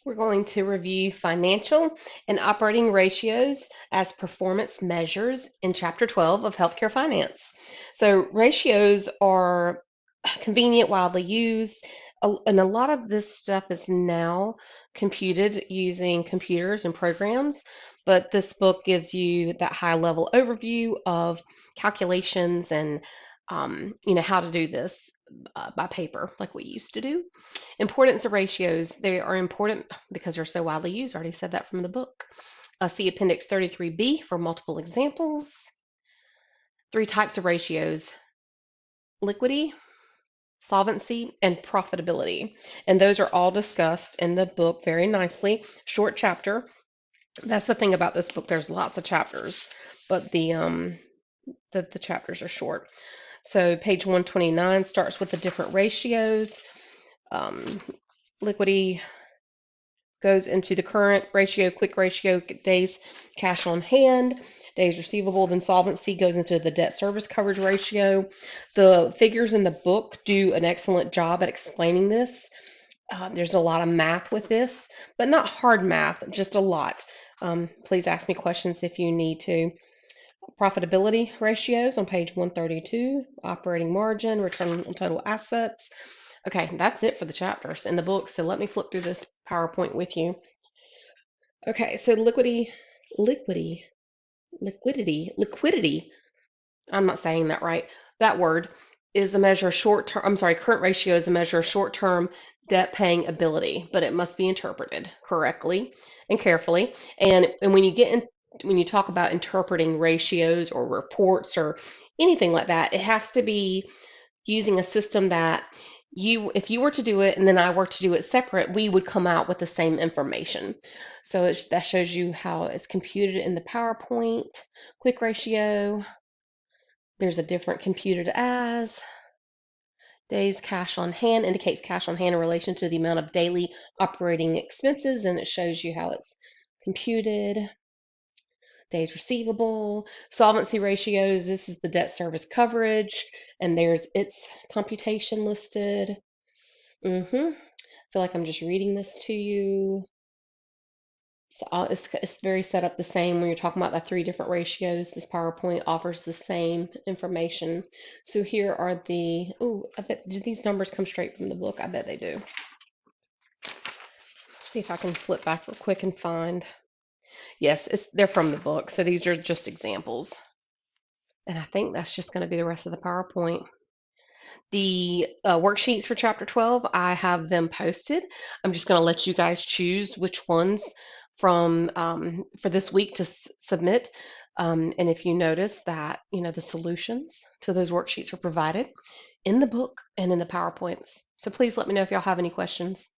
We're going to review financial and operating ratios as performance measures in Chapter 12 of Healthcare Finance. So, ratios are convenient, widely used, and a lot of this stuff is now computed using computers and programs. But this book gives you that high level overview of calculations and how to do this by paper like we used to do. Importance of ratios. They are important because they're so widely used. I already said that from the book. See Appendix 33B for multiple examples. 3 types of ratios: liquidity, solvency, and profitability. And those are all discussed in the book very nicely. Short chapter. That's the thing about this book. There's lots of chapters, but the chapters are short. So page 129 starts with the different ratios. Liquidity goes into the current ratio, quick ratio, days cash on hand, days receivable. Then solvency goes into the debt service coverage ratio. The figures in the book do an excellent job at explaining this. There's a lot of math with this, but not hard math, just a lot. Please ask me questions if you need to. Profitability ratios on page 132, operating margin, return on total assets. Okay, that's it for the chapters in the book. So let me flip through this PowerPoint with you. Okay, so liquidity. I'm not saying that right. That word is a measure of short-term, I'm sorry, current ratio is a measure of short-term debt paying ability, but it must be interpreted correctly and carefully. And when you talk about interpreting ratios or reports or anything like that, it has to be using a system that if you were to do it and then I were to do it separate, we would come out with the same information. So that shows you how it's computed in the PowerPoint. Quick ratio, there's a different computed as. Days cash on hand indicates cash on hand in relation to the amount of daily operating expenses, and it shows you how it's computed. Days receivable, solvency ratios, this is the debt service coverage, and there's its computation listed. I feel like I'm just reading this to you. So it's very set up the same when you're talking about the 3 different ratios. This PowerPoint offers the same information. So here are I bet, do these numbers come straight from the book? I bet they do. See if I can flip back real quick and find. Yes, they're from the book. So these are just examples. And I think that's just going to be the rest of the PowerPoint. The worksheets for Chapter 12, I have them posted. I'm just going to let you guys choose which ones for this week to submit. And if you notice that, the solutions to those worksheets are provided in the book and in the PowerPoints. So please let me know if y'all have any questions.